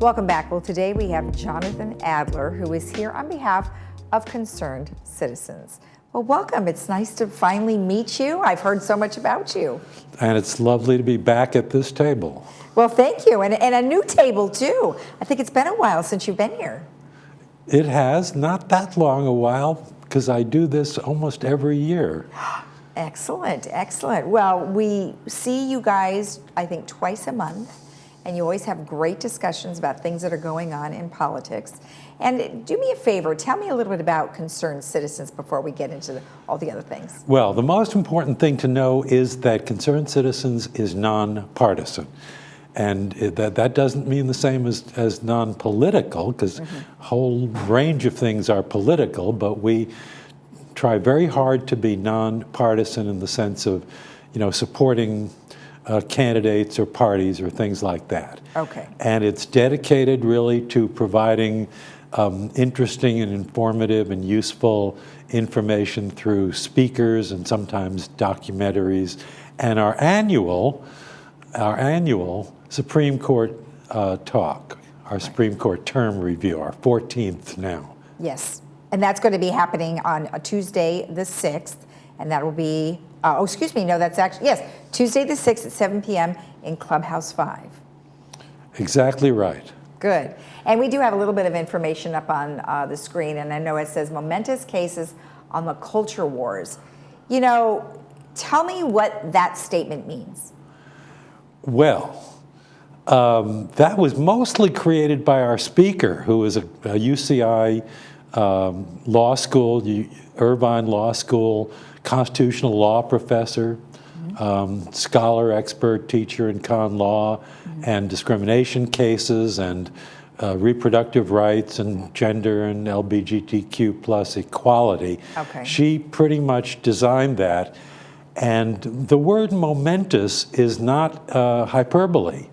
Welcome back. Well, today we have Jonathan Adler, who is here on behalf of Concerned Citizens. Well, welcome. It's nice to finally meet you. I've heard so much about you. And it's lovely to be back at this table. Well, thank you. And a new table, too. I think it's been a while since you've been here. It has, not that long a while, because I do this almost every year. Excellent, excellent. Well, we see you guys, I think, twice a month, and you always have great discussions about things that are going on in politics. And do me a favor, tell me a little bit about Concerned Citizens before we get into all the other things. Well, the most important thing to know is that Concerned Citizens is nonpartisan. And that doesn't mean the same as non-political, because a whole range of things are political, but we try very hard to be nonpartisan in the sense of, supporting candidates or parties or things like that. Okay. And it's dedicated really to providing interesting and informative and useful information through speakers and sometimes documentaries. And our annual Supreme Court talk, our Supreme Court term review, our 14th now. Yes, and that's going to be happening on Tuesday the 6th, and that will be, Tuesday the 6th at 7 p.m. in Clubhouse 5. Exactly right. Good. And we do have a little bit of information up on the screen, and I know it says momentous cases on the culture wars. Tell me what that statement means. Well, that was mostly created by our speaker, who is a UCI law school, Irvine Law School, constitutional law professor, scholar, expert, teacher in con law, and discrimination cases, and reproductive rights, and gender, and LGBTQ plus equality. Okay. She pretty much designed that. And the word momentous is not hyperbole,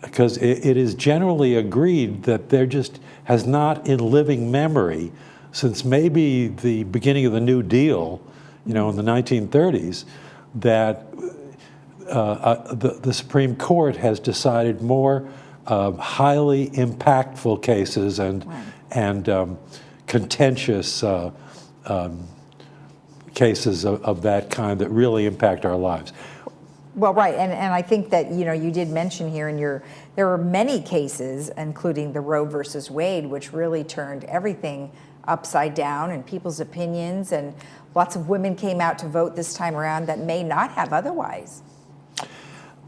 because it is generally agreed that there just has not in living memory, since maybe the beginning of the New Deal, in the 1930s, that the Supreme Court has decided more highly impactful cases and contentious cases of that kind that really impact our lives. Well, right, and I think that you did mention here there were many cases, including the Roe versus Wade, which really turned everything upside down and people's opinions, and lots of women came out to vote this time around that may not have otherwise.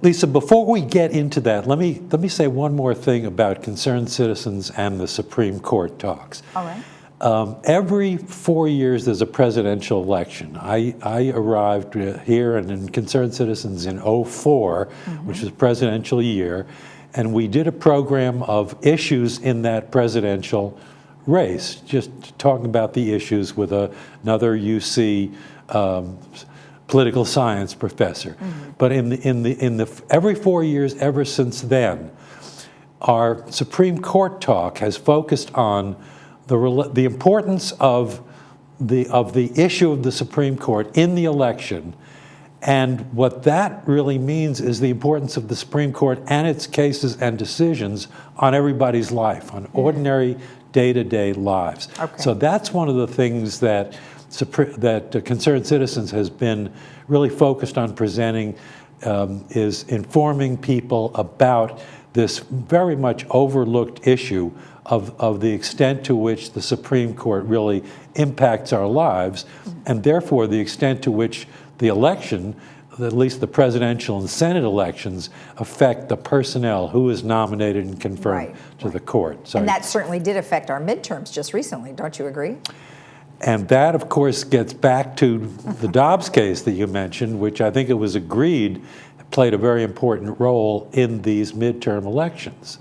Lisa, before we get into that, let me say one more thing about Concerned Citizens and the Supreme Court talks. All right. Every 4 years there's a presidential election. I arrived here and in Concerned Citizens in 2004, which was a presidential year, and we did a program of issues in that presidential race, just talking about the issues with another UC political science professor. But in the every 4 years ever since then, our Supreme Court talk has focused on the importance of the issue of the Supreme Court in the election, and what that really means is the importance of the Supreme Court and its cases and decisions on everybody's life, on ordinary day-to-day lives. Okay. So that's one of the things that Concerned Citizens has been really focused on presenting, is informing people about this very much overlooked issue of the extent to which the Supreme Court really impacts our lives, and therefore the extent to which the election, at least the presidential and Senate elections, affect the personnel who is nominated and confirmed to the court. So, and that certainly did affect our midterms just recently, don't you agree? And that, of course, gets back to the Dobbs case that you mentioned, which I think it was agreed played a very important role in these midterm elections.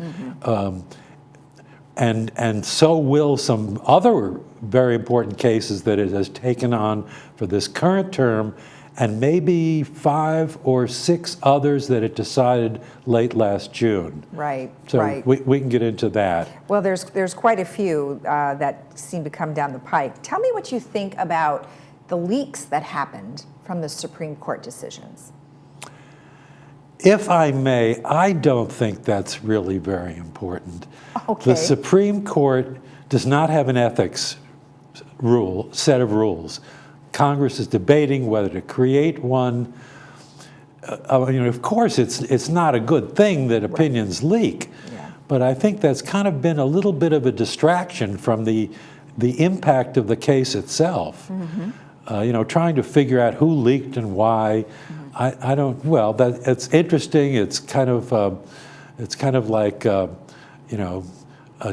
And so will some other very important cases that it has taken on for this current term, and maybe 5 or 6 others that it decided late last June. Right, so right. We can get into that. Well, there's quite a few that seem to come down the pike. Tell me what you think about the leaks that happened from the Supreme Court decisions. If I may, I don't think that's really very important. Okay. The Supreme Court does not have an ethics set of rules. Congress is debating whether to create one. Of course, it's not a good thing that opinions leak, but I think that's kind of been a little bit of a distraction from the impact of the case itself. Trying to figure out who leaked and why. I don't. Well, it's interesting. It's kind of like a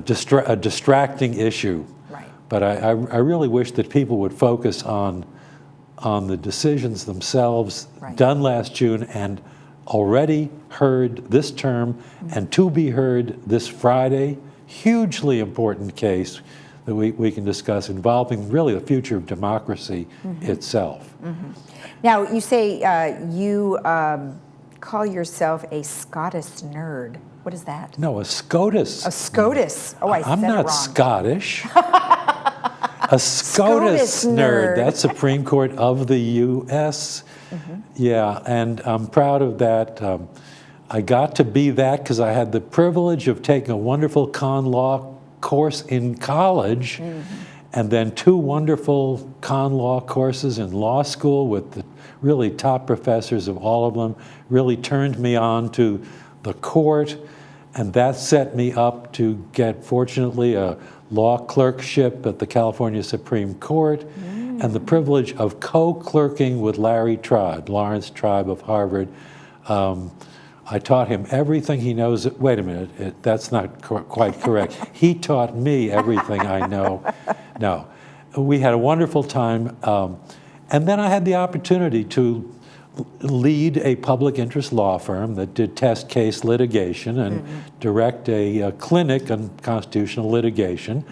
distracting issue. Right. But I really wish that people would focus on the decisions themselves, done last June and already heard this term, and to be heard this Friday. Hugely important case that we can discuss, involving really the future of democracy itself. Now, you say you call yourself a SCOTUS nerd. What is that? No, a SCOTUS. A SCOTUS. Oh, I said it wrong. I'm not Scottish. A SCOTUS nerd. That's Supreme Court of the U.S. Yeah, and I'm proud of that. I got to be that because I had the privilege of taking a wonderful con law course in college, and then 2 wonderful con law courses in law school with the really top professors of all of them. Really turned me on to the court, and that set me up to get, fortunately, a law clerkship at the California Supreme Court, and the privilege of co-clerking with Lawrence Tribe of Harvard. I taught him everything he knows. Wait a minute, that's not quite correct. He taught me everything I know. No, we had a wonderful time. And then I had the opportunity to lead a public interest law firm that did test case litigation and direct a clinic on constitutional litigation.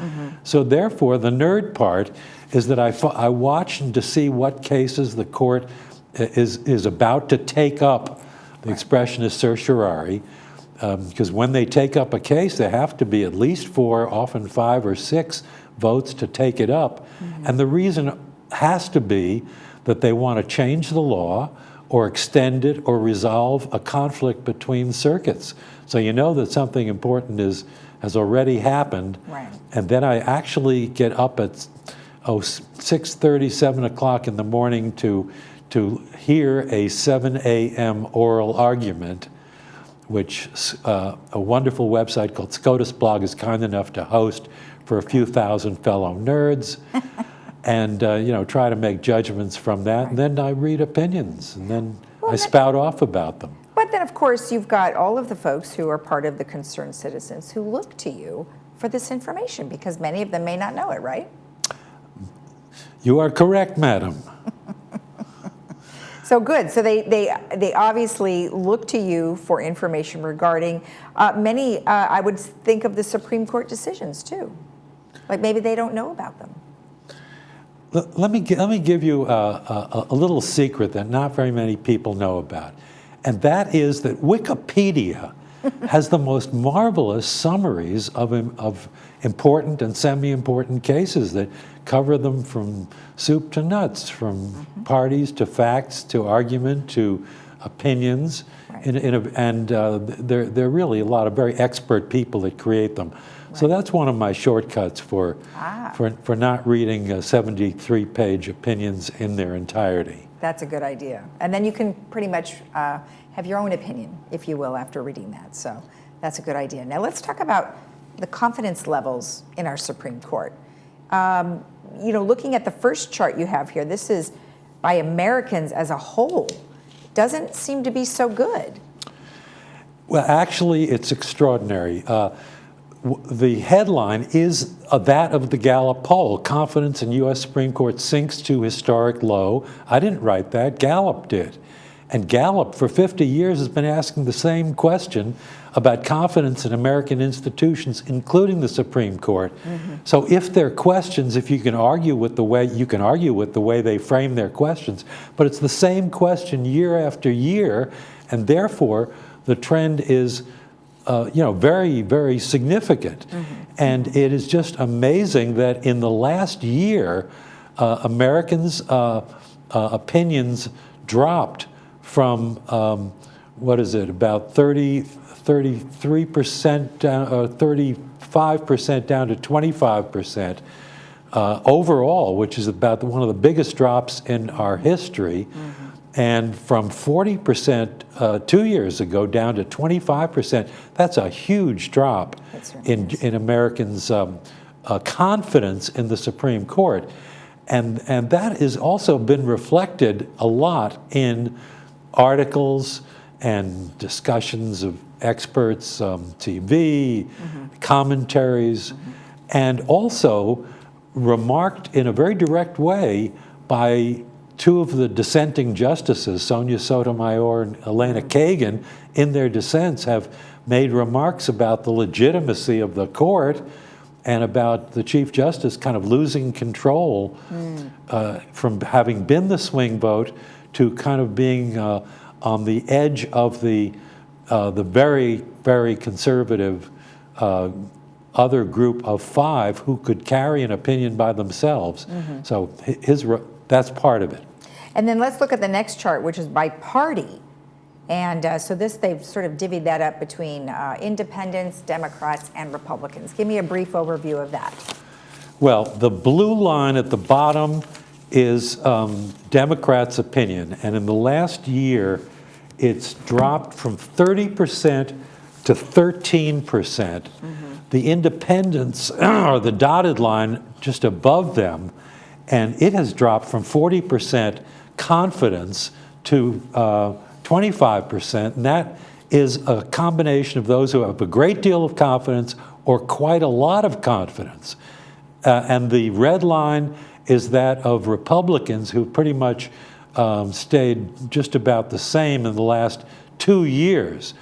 So therefore, the nerd part is that I watched to see what cases the court is about to take up. The expression is certiorari, because when they take up a case, there have to be at least 4, often 5 or 6 votes to take it up. And the reason has to be that they want to change the law or extend it or resolve a conflict between circuits. So you know that something important has already happened. Right. And then I actually get up at 6:30, 7 o'clock in the morning to hear a 7 a.m. oral argument, which a wonderful website called SCOTUS Blog is kind enough to host for a few thousand fellow nerds, and try to make judgments from that. And then I read opinions, and then I spout off about them. But then, of course, you've got all of the folks who are part of the concerned citizens who look to you for this information, because many of them may not know it, right? You are correct, madam. So good. So they obviously look to you for information regarding many, I would think, of the Supreme Court decisions too. Like maybe they don't know about them. Let me give you a little secret that not very many people know about, and that is that Wikipedia has the most marvelous summaries of important and semi-important cases that cover them from soup to nuts, from parties to facts to argument to opinions, and they're really a lot of very expert people that create them. So that's one of my shortcuts for not reading 73-page opinions in their entirety. That's a good idea. And then you can pretty much have your own opinion, if you will, after reading that. So that's a good idea. Now let's talk about the confidence levels in our Supreme Court. Looking at the first chart you have here, this is by Americans as a whole. Doesn't seem to be so good. Well, actually, it's extraordinary. The headline is that of the Gallup poll. Confidence in U.S. Supreme Court sinks to historic low. I didn't write that. Gallup did. And Gallup, for 50 years, has been asking the same question about confidence in American institutions, including the Supreme Court. So if there are questions, if you can argue with the way they frame their questions, but it's the same question year after year, and therefore the trend is very, very significant. And it is just amazing that in the last year, Americans' opinions dropped from what is it, about 33% down, 35% down to 25% overall, which is about one of the biggest drops in our history. And from 40% 2 years ago down to 25%, that's a huge drop in Americans' confidence in the Supreme Court. And that has also been reflected a lot in articles and discussions of experts, TV, commentaries, and also remarked in a very direct way by two of the dissenting justices, Sonia Sotomayor and Elena Kagan, in their dissents have made remarks about the legitimacy of the court and about the Chief Justice kind of losing control from having been the swing vote to kind of being on the edge of the very, very conservative other group of five who could carry an opinion by themselves. So that's part of it. And then let's look at the next chart, which is by party. And so they've sort of divvied that up between independents, Democrats, and Republicans. Give me a brief overview of that. Well, the blue line at the bottom is Democrats' opinion. And in the last year, it's dropped from 30% to 13%. The independents are the dotted line just above them, and it has dropped from 40% confidence to 25%, and that is a combination of those who have a great deal of confidence or quite a lot of confidence. And the red line is that of Republicans who pretty much stayed just about the same in the last 2 years.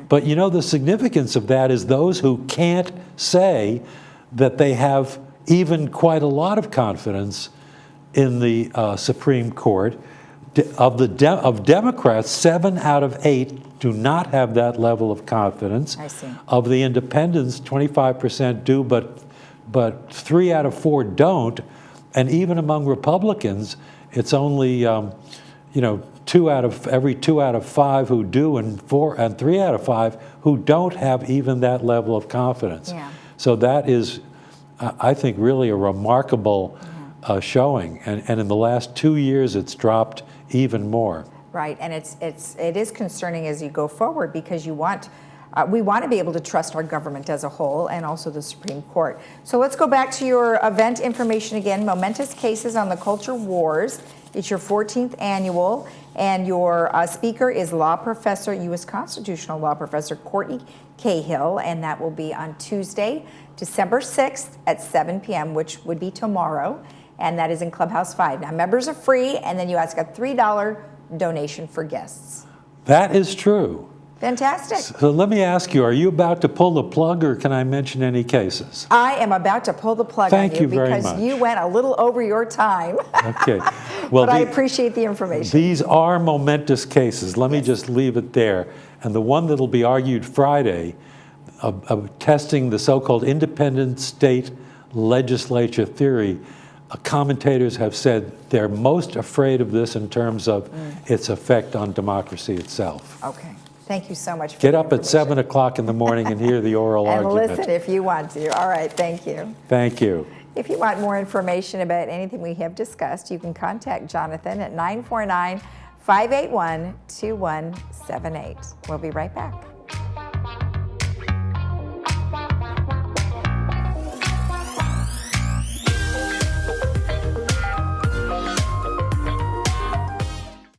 But you know, the significance of that is those who can't say that they have even quite a lot of confidence in the Supreme Court. Of Democrats, 7 out of 8 do not have that level of confidence. I see. Of the independents, 25% do, but 3 out of 4 don't. And even among Republicans, it's only every 2 out of 5 who do, and 3 out of 5 who don't have even that level of confidence. So that is, I think, really a remarkable showing. And in the last 2 years, it's dropped even more. Right, and it is concerning as you go forward, because we want to be able to trust our government as a whole and also the Supreme Court. So let's go back to your event information again. Momentous Cases on the Culture Wars. It's your 14th annual, and your speaker is law professor, U.S. constitutional law professor Courtney Cahill, and that will be on Tuesday, December 6th at 7 p.m., which would be tomorrow, and that is in Clubhouse 5. Now, members are free, and then you ask a $3 donation for guests. That is true. Fantastic. So let me ask you, are you about to pull the plug, or can I mention any cases? I am about to pull the plug on you because you went a little over your time. Okay. Well, but I appreciate the information. These are momentous cases. Let me just leave it there. And the one that'll be argued Friday, of testing the so-called independent state legislature theory, commentators have said they're most afraid of this in terms of its effect on democracy itself. Okay. Thank you so much for Get up at 7 o'clock in the morning and hear the oral argument. And listen if you want to. All right, thank you. Thank you. If you want more information about anything we have discussed, you can contact Jonathan at 949-581-2178. We'll be right back.